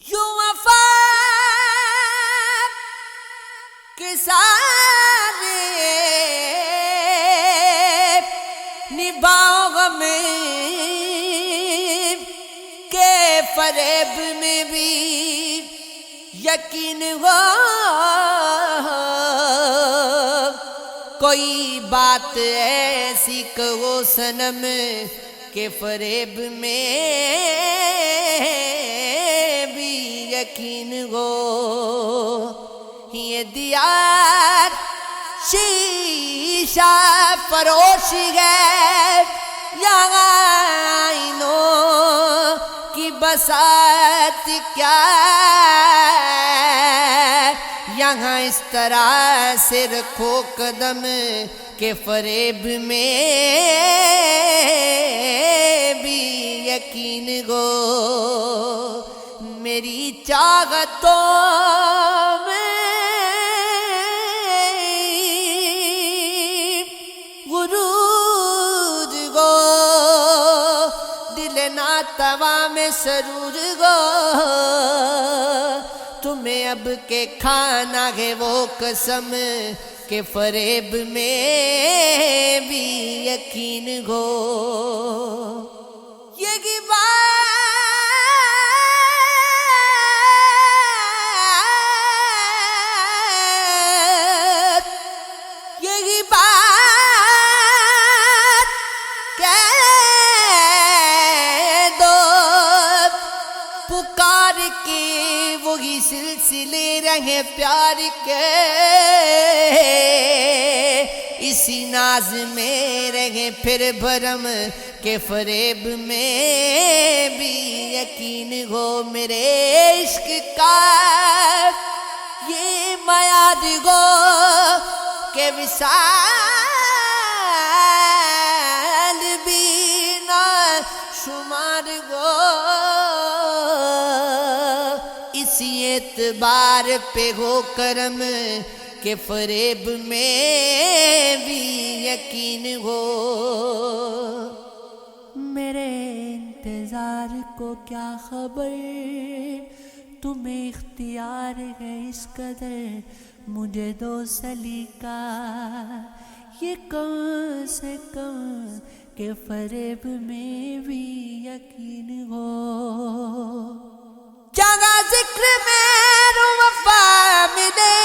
یوں وفا کے سارے نبھاؤ غم کے فریب میں بھی یقین ہو، کوئی بات ایسی کہو صنم کے فریب میں بھی یقین ہو۔ یہ دیار شیشہ فروش ہے، یہاں آئینوں کی بساط کیا، یہاں اس طرح سے رکھو قدم کے فریب میں بھی یقین ہو۔ میری چاہتوں میں غرور ہو، دل ناتواں میں سرور ہو، تمہیں اب کے کھانا ہے وہ قسم کے فریب میں بھی یقین ہو۔ یہ بات پکار کے وہی سلسلے رہے پیار کے، اسی ناز میں رہے پھر بھرم کے فریب میں بھی یقین ہو۔ میرے عشق کا یہ میعاد ہو کہ وصال بھی نہ شمار ہو، اسی اعتبار پہ ہو کرم کے فریب میں بھی یقین ہو۔ میرے انتظار کو کیا خبر، تمہیں اختیار ہے اس قدر مجھے دو سلیقہ، یہ کم سے کم کہ فریب میں بھی یقین ہو۔ جگہ ذکر میں رو وفا ملے،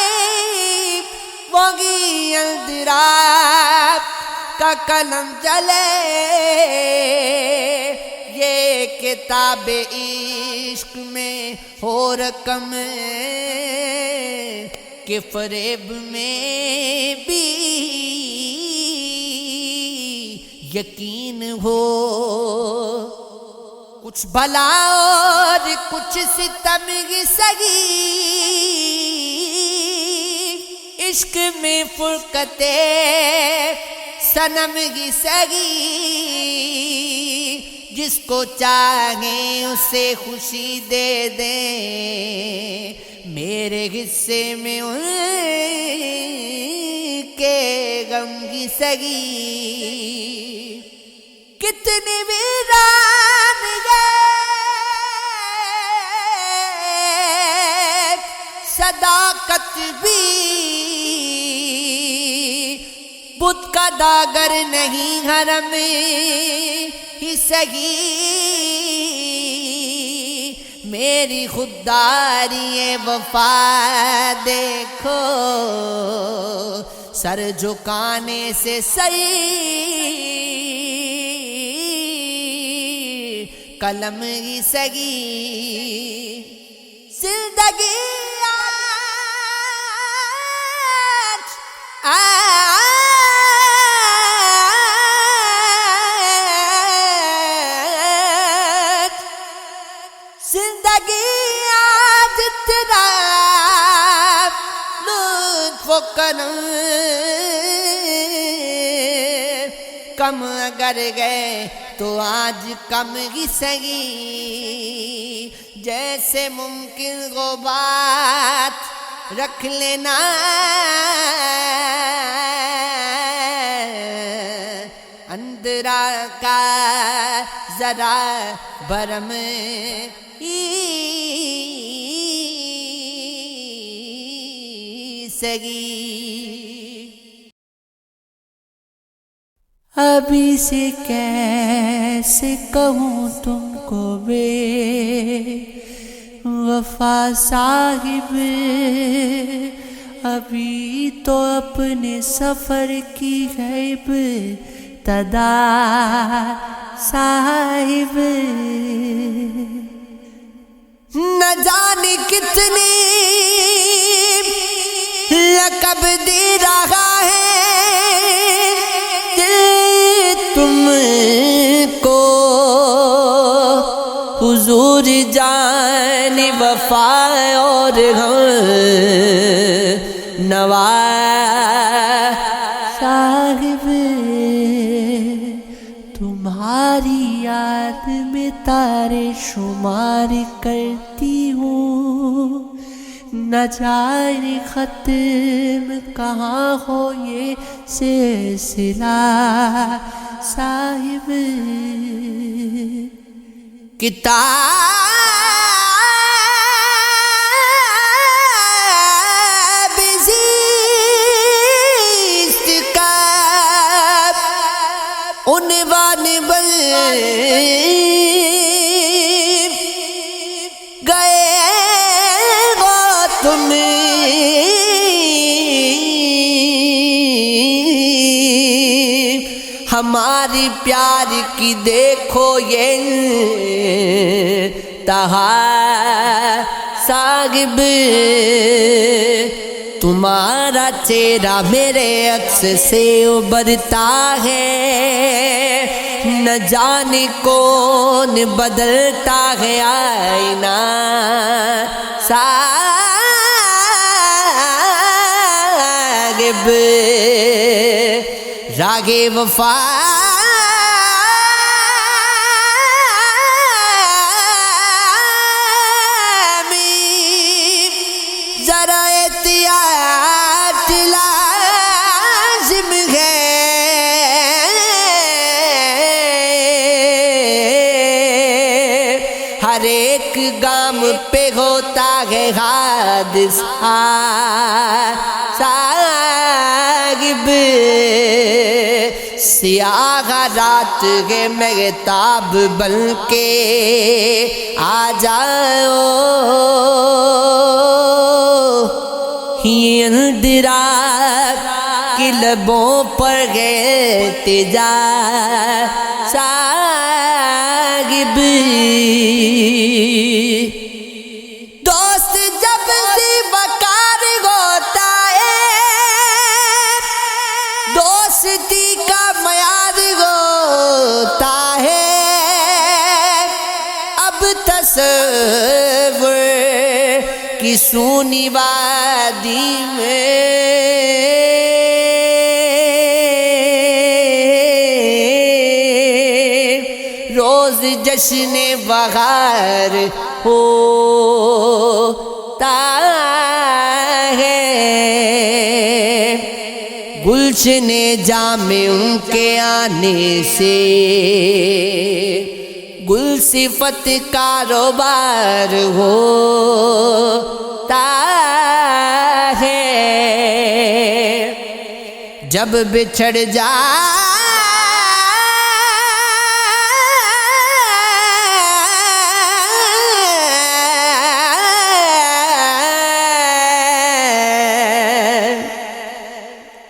وہی اندراب کا قلم چلے، یہ کتاب عشق میں ہو رقم کہ فریب میں بھی یقین ہو۔ کچھ بھلا اور کچھ ستم کی سگی، عشق میں فرقت صنم کی سگی، جس کو چاہیں اسے خوشی دے دیں، میرے حصے میں ان کے غم کی سگی، کتنی ویران صداقت بھی، بت کا داگر نہیں حرم ہی سگی، میری خودداری وفا دیکھو، سر جھکانے سے صحیح قلم ہی سگی، زندگی زندگی آج تیرا لطف و کرم کم اگر گئے تو آج کم ہی سگی، جیسے ممکن ہو بات رکھ لینا، اندرا کا ذرا برم سگی. ابھی سے کیسے کہوں تم کو بے وفا صاحب، ابھی تو اپنے سفر کی ہے ابتدا صاحب. نہ جانے کتنے لقب دے رہا ہے تم کو حضور جان وفا اور نوا صاحب. تمہاری یاد میں تارے شمار کرتی ہوں، نہ جانے ختم کہاں ہو یہ سلسلہ صاحب. کتاب زیست کا عنوان بن گئے ہو تم، ہماری پیار کی دیکھو یہ تہا صاحب. تمہارا چہرہ میرے عکس سے ابھرتا ہے، نہ جانے کون بدلتا ہے آئینہ صاحب. راگ وفا میں ذرا احتیاط لازم ہے. ہر ایک گام پہ ہوتا ہے حادثہ صاحب. سیاہ رات ہے مہتاب بن کے آ جاؤ، اندرا کی لبوں پر ہے التجا صاحب. دوست جب سے بکار ہوتا ہے، دوستی کا میعاد ہوتا ہے. اب تصور کی سونی وادی میں روز جشن بہار ہوتا ہے. گلشن جام ان کے آنے سے گل صفت کاروبار ہوتا ہے. جب بچھڑ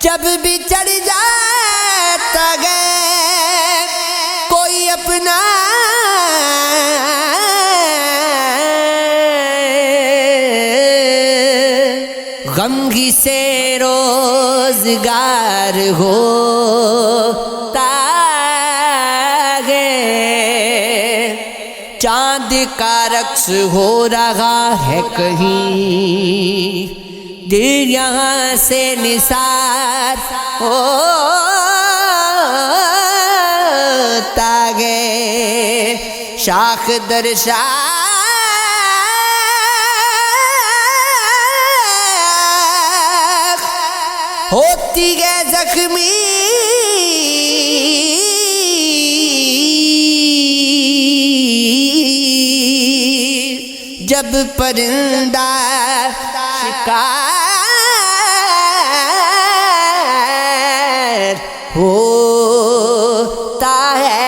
جب بچھڑ جاتا ہے کوئی اپنا غم ہی سے روزگار ہوتا ہے. چاند کا رقص ہو رہا ہے کہیں، دل یہاں سے نثار ہوتا ہے. شاخ در شاخ ہوتی ہے زخمی، جب پرندہ شکار ہوتا ہے.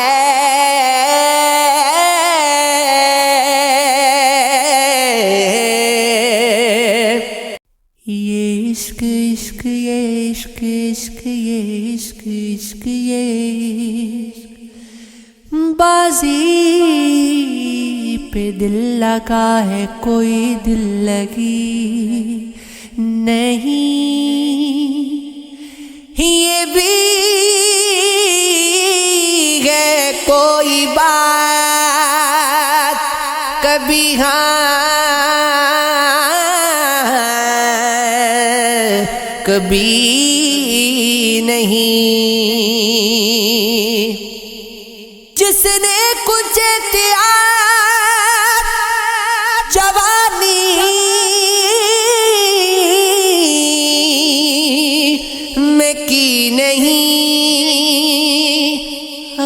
یہ عشق عشق یہ عشق عشق یہ عشق عشق یہ عشق بازی پہ دل لگا ہے کوئی دل لگی نہیں. یہ بھی ہے کوئی بات کبھی ہاں کبھی نہیں. جس نے کچھ اختیار جوانی میں کی نہیں،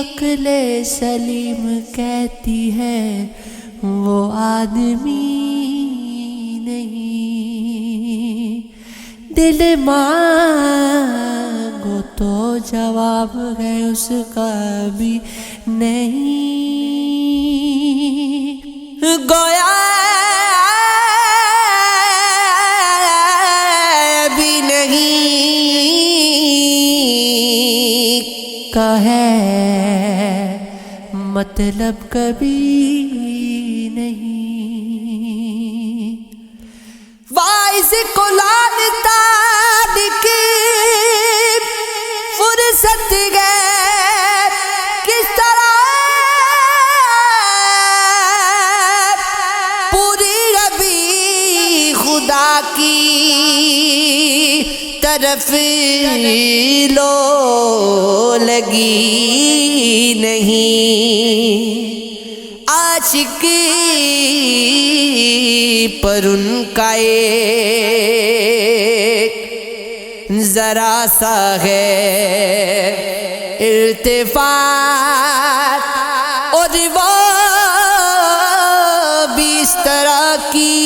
عقل سلیم کہتی ہے وہ آدمی نہیں. دل مانگو تو جواب ہے اس کا بھی نہیں. گویا بھی نہیں کا ہے مطلب کبھی نہیں. وائز کو لانتا کی فرصت گئے کس طرح پوری ابھی خدا کی طرف لو لگی نہیں. عاشق پر ان کا ایک ذرا سا ہے التفات، اور وہ بھی اس طرح کی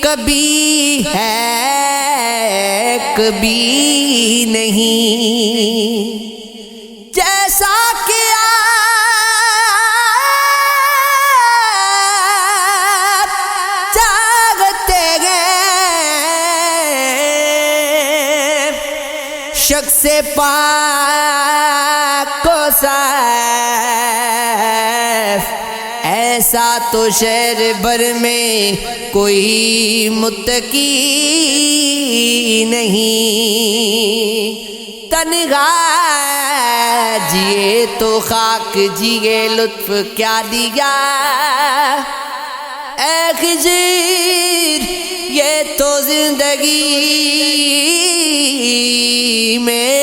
کبھی ہے کبھی نہیں. جیسا کہ آپ چاہتے ہیں شخص پاک کو صاف، ایسا تو شہر بھر میں کوئی متقی نہیں. تنہا جیے تو خاک جیے لطف کیا دیا، اے خضر یہ تو زندگی میں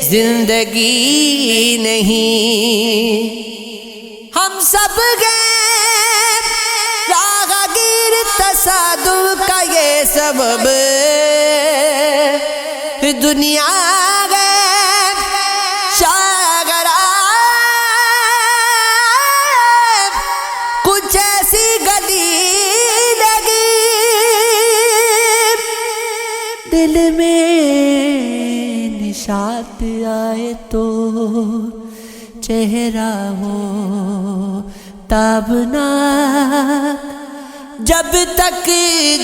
زندگی نہیں. ہم سب گئے راہگیر تصادم کا یہ سبب، دنیا گئے شاگرہ کچھ ایسی گلی لگی. دل میں نشاط آئے تو چہرہ ہو تابناک، جب تک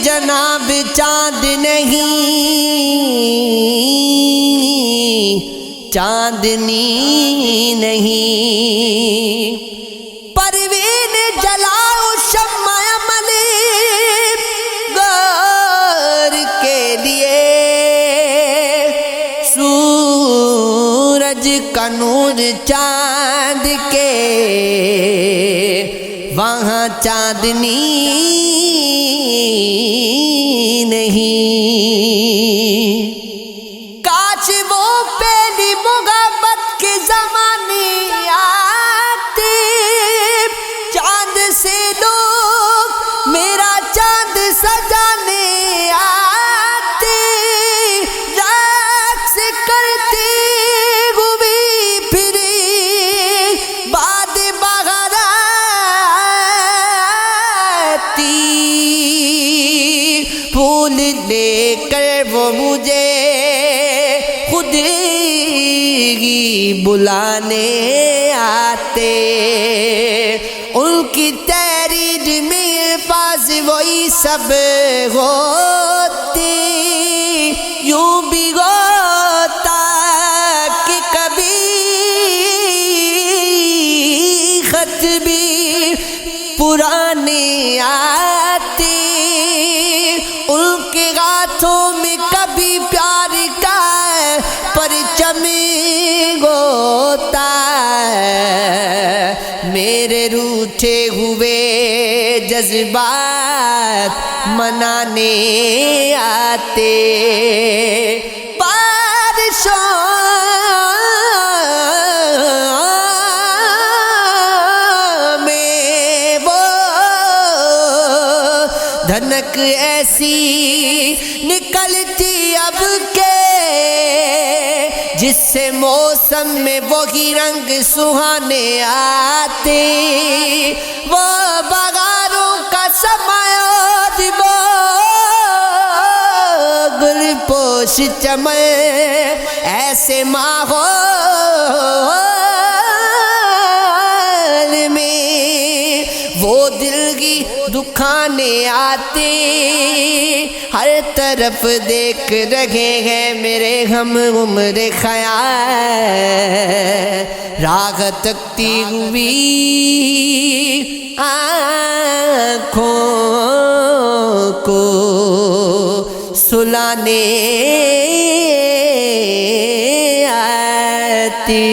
جناب چاند نہیں چاندنی نہیں. پروین جلاؤ شمع عمل غور کے لیے، سورج کا نور چاند کے وہاں چاندنی نہیں. کاش وہ پہلی محبت کے زمانے آتے، چاند سے لوگ میرا چاند سجانے آتے، رقص کرتے ہوئے پھرے باد بہار آتی، پھول لے کر وہ مجھے بلانے آتے، ان کی تحریر میں الفاظ وہی سب ہوتے، یوں بھی ہوتا کہ کبھی خط بھی پرانے آتے، ان کے ہاتھوں میں کبھی پیار کا پرچم ہوتا، میرے روٹھے ہوئے جذبات منانے آتے، بارشوں میں وہ دھنک ایسی نکلتی اب کے جس سے موسم میں وہی رنگ سہانے آتے، وہ بہاروں کا سمایا دیبا گل پوش چمن ایسے ماحول میں وہ دل کی دکھانے آتے، ہر طرف دیکھ رہے ہیں میرے ہم عمر خیال، راہ تکتی ہوئی آنکھوں کو سلانے آتی،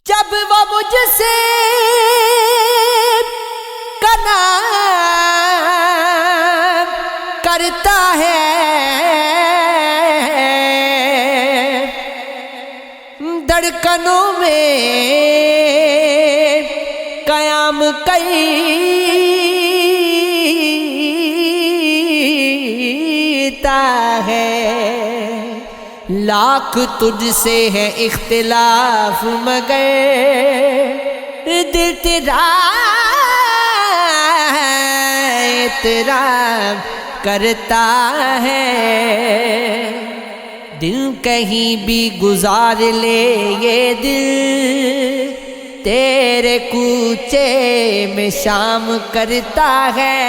جب وہ مجھ سے کلام کرتا ہے دھڑکنوں میں قیام کرتا ہے، لاکھ تجھ سے ہے اختلاف مگر دل تیرا اعتراف کرتا ہے، دل کہیں بھی گزار لے یہ دل تیرے کوچے میں شام کرتا ہے،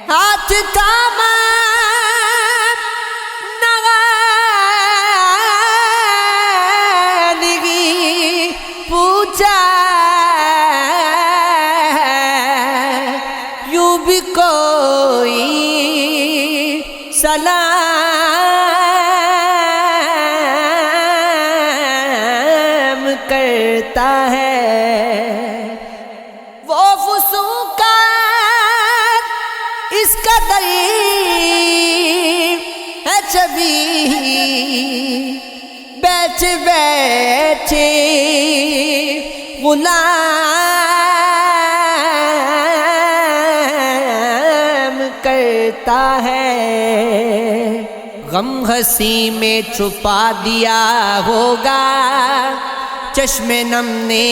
ہاتھ تھاما نگی پوچھا یوں بھی کوئی سلام کرتا ہے، وہ فسوں کا اس کا دلیل ہے چبی بیٹھ بیٹھے غلام کرتا ہے، غم ہنسی میں چھپا دیا ہوگا چشم نم نے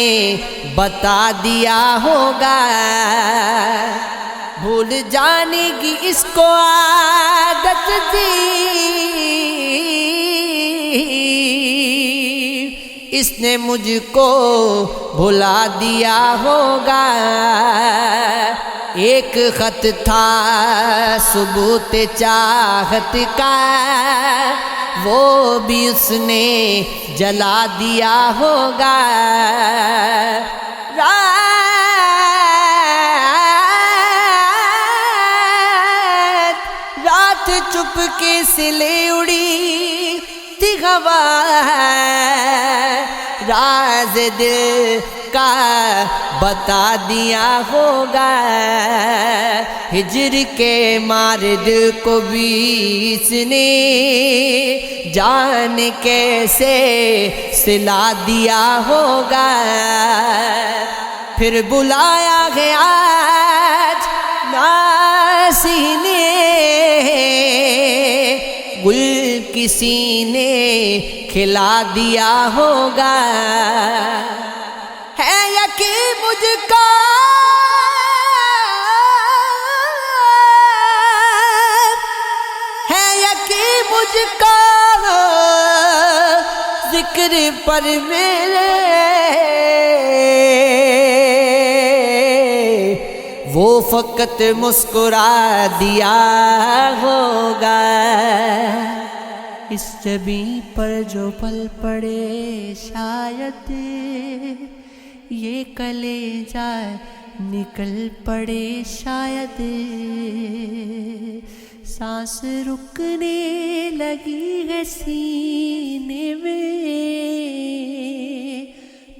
بتا دیا ہوگا، بھول جانے کی اس کو عادت تھی اس نے مجھ کو بھلا دیا ہوگا، ایک خط تھا ثبوت چاہت کا وہ بھی اس نے جلا دیا ہوگا، رات چپ کے سلے اڑی تھی ہوا، راز دل کا بتا دیا ہوگا، ہجر کے مار دل کو بھی اس نے جان کیسے سلا دیا ہوگا، پھر بلایا گیا ناسی نے گل کسی نے کھلا دیا ہوگا، ہے یقین مجھ کو ہے یقین مجھ کو ذکر پر میرے وہ فقط مسکرا دیا ہوگا. اس جبیں پر جو پل پڑے شاید یہ کلیجہ نکل پڑے شاید. سانس رکنے لگی ہے سینے میں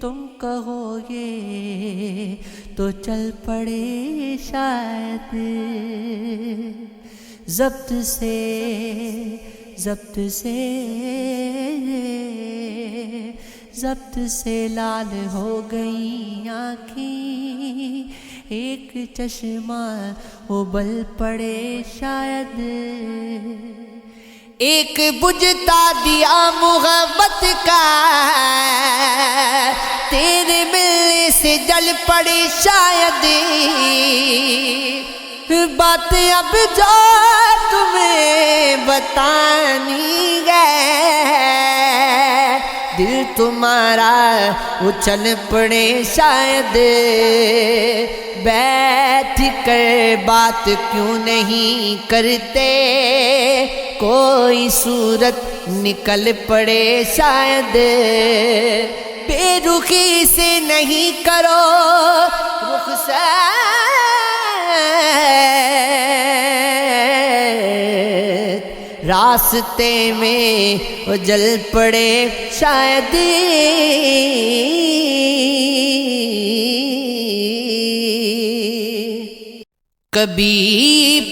تم کہو گے تو چل پڑے شاید. ضبط سے لال ہو گئی آنکھیں ایک چشمہ ابل پڑے شاید. ایک بجھتا دیا محبت کا تیرے ملنے سے جل پڑے شاید. بات اب جو تمہیں بتانی ہے دل تمہارا اچھل پڑے شاید. بیٹھ کر بات کیوں نہیں کرتے کوئی صورت نکل پڑے شاید. بے رخی سے نہیں کرو رخصت راستے میں جل پڑے شاید. کبھی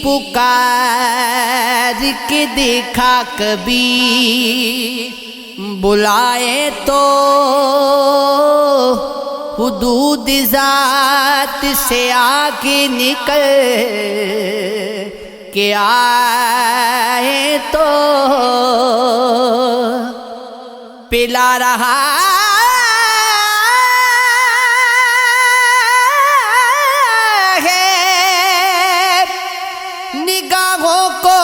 پکار کے دیکھا کبھی بلائے تو حدود ذات سے آگے نکل کے آئے تو پلا رہا نگاہوں کو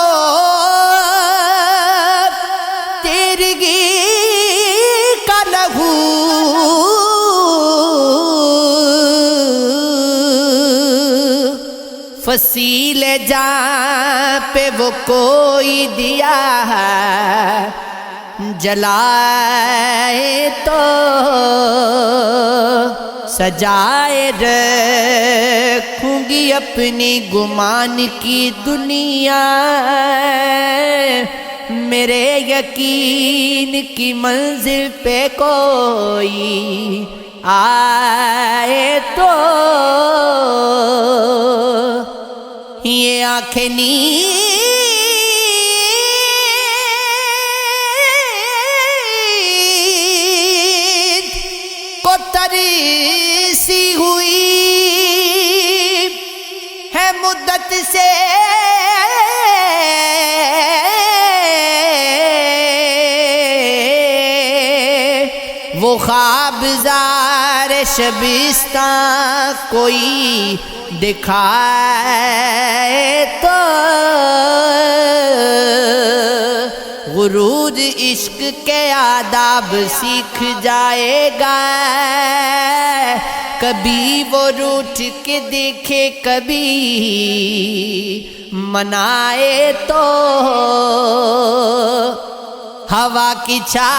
تیرگی کا لہو. فصیل جاں پہ وہ کوئی دیا جلائے تو سجائے رکھوں گی اپنی گمان کی دنیا. میرے یقین کی منزل پہ کوئی آئے تو یہ آنکھیں نیند کو ترسی ہوئی ہے مدت سے وہ خواب زار شبستان کوئی دکھائے تو غرور عشق کے آداب سیکھ جائے گا. کبھی وہ روٹھ کے دیکھے کبھی منائے تو ہوا کی چھاپ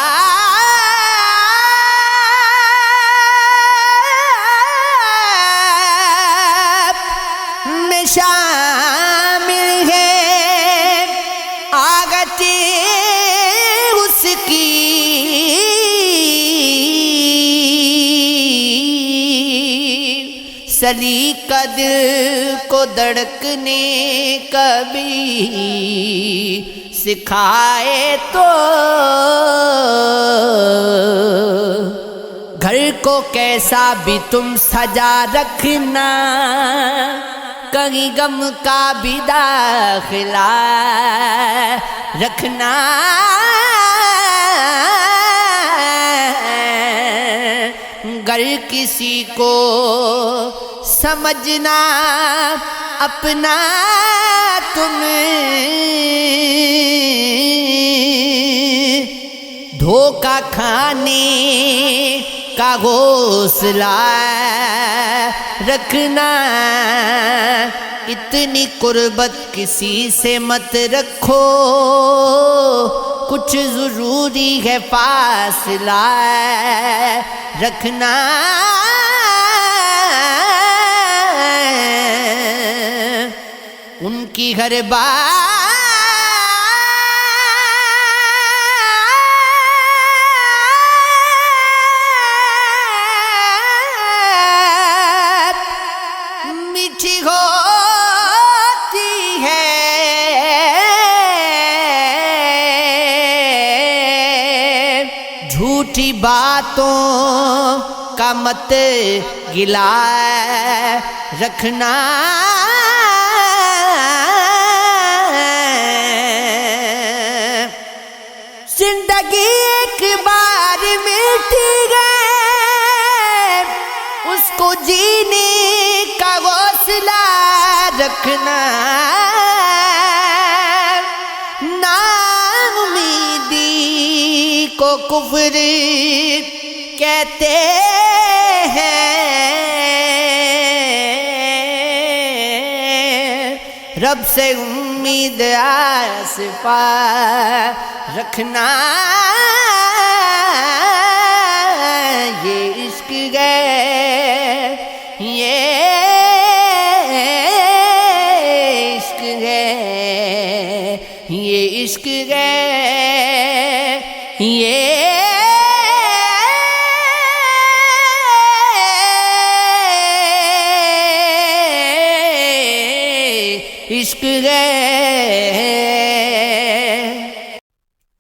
میں شامل ہے آگتے اس کی سلیقہ دل کو دھڑکنے کبھی سکھائے تو گھر کو کیسا بھی تم سجا رکھنا کہیں غم کا بھی داخلہ رکھنا. گر کسی کو سمجھنا اپنا تم دھوکہ کھانے کا حوصلہ رکھنا، اتنی قربت کسی سے مت رکھو، کچھ ضروری ہے فاصلہ رکھنا، ان کی ہر بات میٹھی ہوتی ہے، جھوٹی باتوں کا مت گلا رکھنا، زندگی ایک بار ملتی ہے، اس کو جینے کا حوصلہ رکھنا، ناامیدی کو کفر کہتے ہیں، رب سے امید آس پا رکھنا، یہ عشق ہے، یہ عشق ہے، یہ عشق ہے، یہ عشق ہے۔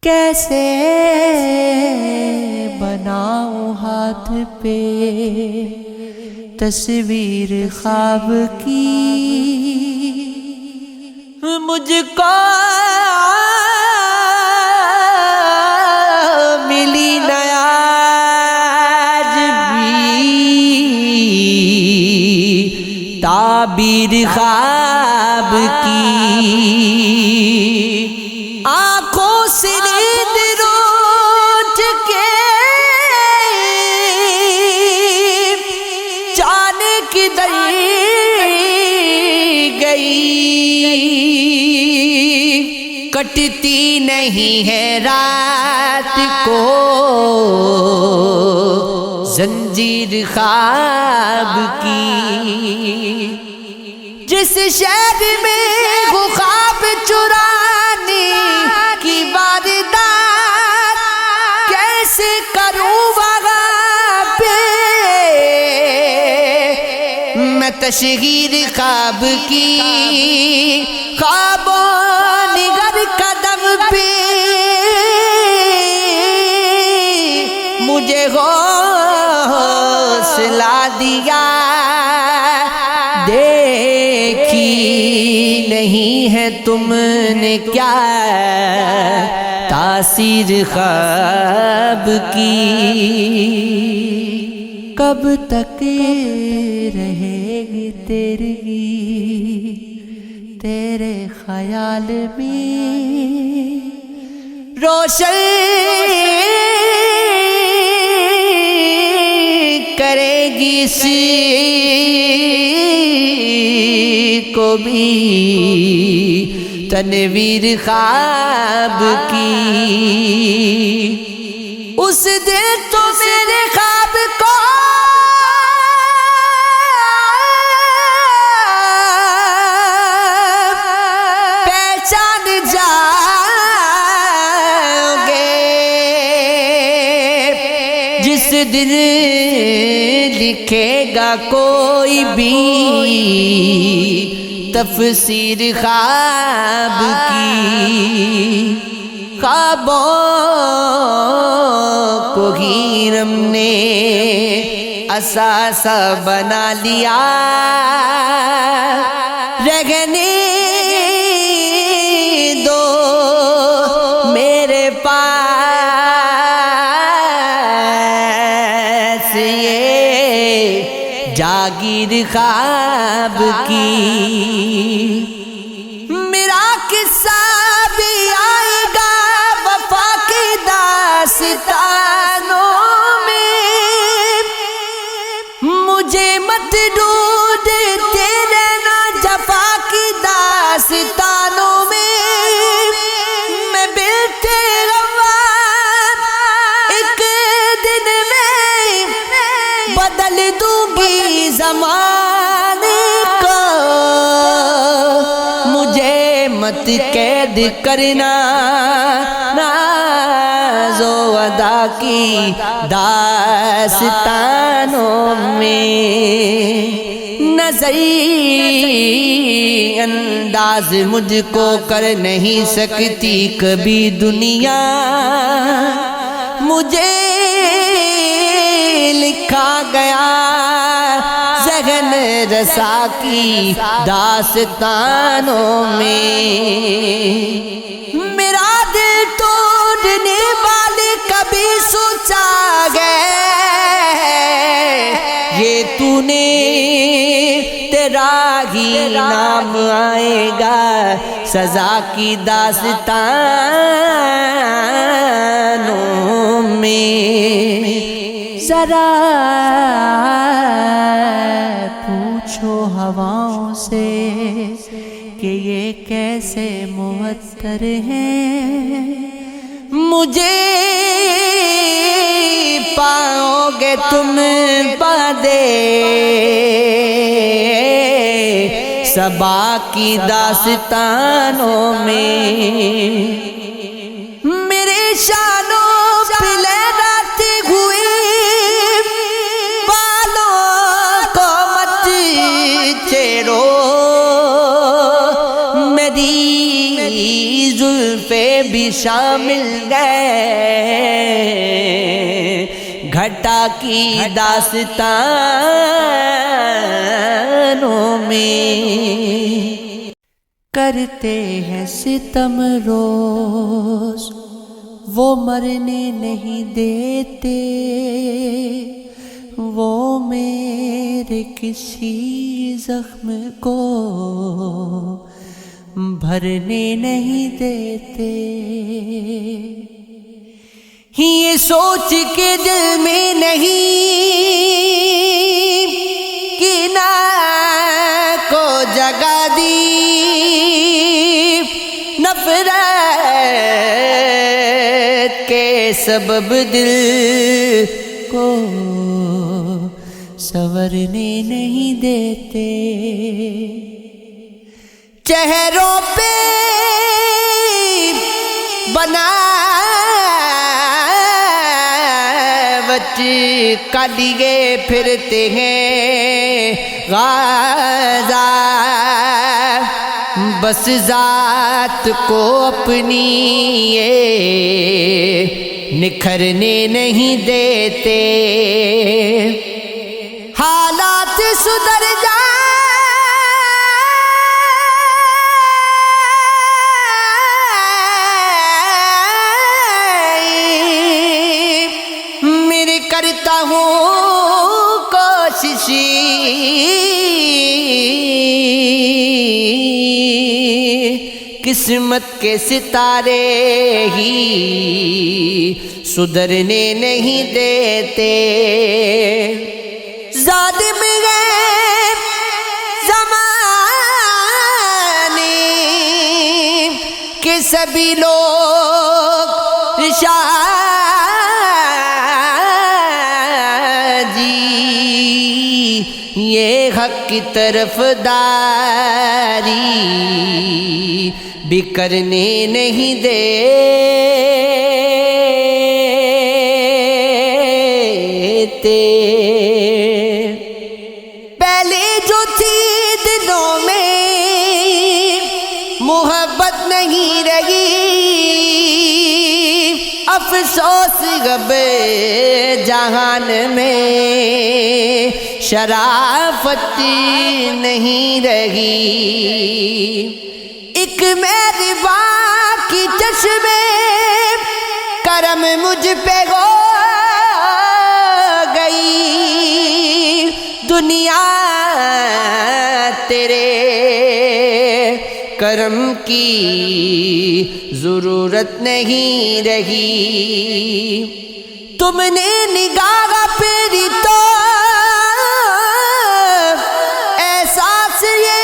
کیسے بناؤں ہاتھ پہ تصویر خواب کی، مجھ کو ملی نہ آج بھی تعبیر خواب کی، آنکھوں سے نیند روٹھ کے جانے کدھر گئی، کٹتی نہیں ہے رات کو زنجیر خواب کی، جس شہر میں وہ خواب چرانے کی واردات کیسے کروں وہاں پہ میں تشہیر خواب کی، خوابوں نگر قدم پہ مجھے حوصلہ دیا، دیکھی نہیں ہے تم نے کیا تاثیر خواب کی، کب تک رہے گی تیرے خیال میں روشن کرے گی اسی کو بھی تنویر خواب کی، اس دن تو میرے خواب کو پہچان جاؤ گے، جس دن لکھے گا کوئی بھی تفسیر خواب کی، خوابوں کو ہی ہم نے اثاثہ بنا لیا، رہنے دو میرے پاس یہ جاگیر خواب کی، میرا قصہ بھی آئے گا وفا کی داستان داستانوں میں مجھے مت ڈھونڈ تیرے نا جفا کی داستانوں میں بل تیرا ایک دن میں بدل دوں گی زمانے کو مجھے مت قید کرنا ناز و ادا کی داستانوں میں نظری انداز مجھ کو کر نہیں سکتی کبھی دنیا مجھے لکھا گیا ذہن رسا کی داستانوں میں میرا دل توڑنے والے کبھی سوچا گئے یہ تو نے تیرا ہی نام آئے گا سزا کی داستانوں میں ذرا پوچھو ہواؤں سے کہ یہ کیسے معطر ہیں مجھے پاؤ گے تم بادے صبا کی داستانوں میں میرے شانوں پہ لہراتے ہوئے بالوں کو مت چھیڑو میری زلفیں بھی شامل گئے گھٹا کی داستانوں میں کرتے ہیں ستم روز وہ مرنے نہیں دیتے وہ میرے کسی زخم کو بھرنے نہیں دیتے یہ سوچ کے دل میں نہیں کینہ کو جگہ دی نفرت کے سبب دل کو سنورنے نہیں دیتے چہروں پہ بناوٹ کا لیے پھرتے ہیں غازہ بس ذات کو اپنی یہ نکھرنے نہیں دیتے حالات سدھر جائیں میرے کرتا ہوں کوشش قسمت کے ستارے ہی سدھرنے نہیں دیتے ظالم ہے زمانے کے سبھی لوگ یہ حق کی طرف داری بھی کرنے نہیں دیتے پہلے جو تھی دلوں میں محبت نہیں رہی افسوس اب جہان میں شرافت نہیں رہی ایک مہرباں کی چشمے کرم مجھ پہ ہو گئی دنیا تیرے کرم کی ضرورت نہیں رہی. تم نے نگاہ پھیری تو احساس یہ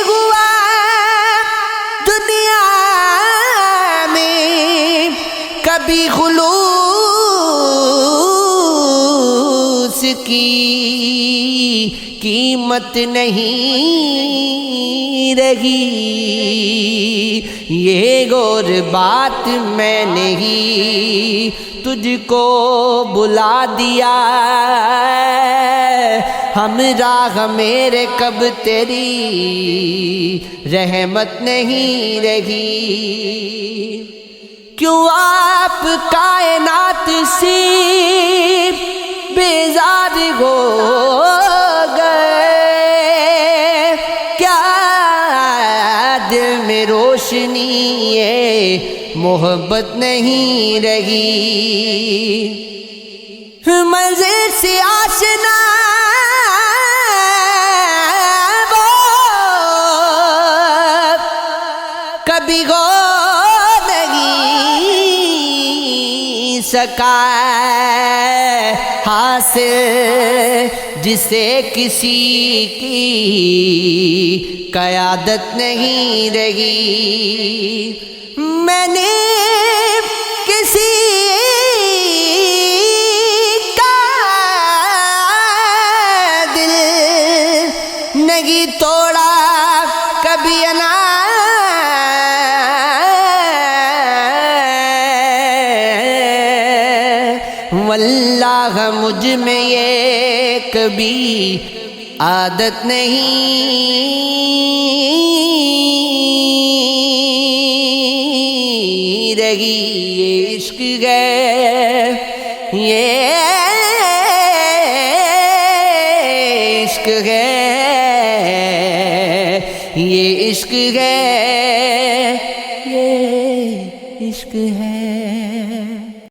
ہوا دنیا میں کبھی خلوص کی قیمت نہیں رہی. یہ غور بات میں نے ہی تجھ کو بلا دیا. ہمراہ میرے کب تیری رحمت نہیں رہی. کیوں آپ کائنات سے بیزار ہو گئے؟ کیا دل میں روشنی محبت نہیں رہی؟ منظر سے آشنا وہ کبھی گو نہیں سکا حاصل جسے کسی کی قیادت نہیں رہی. میں نے کسی کا دل نہیں توڑا کبھی انا واللہ مجھ میں یہ کبھی عادت نہیں رہی. یہ عشق ہے، یہ عشق ہے، یہ عشق ہے، یہ عشق ہے.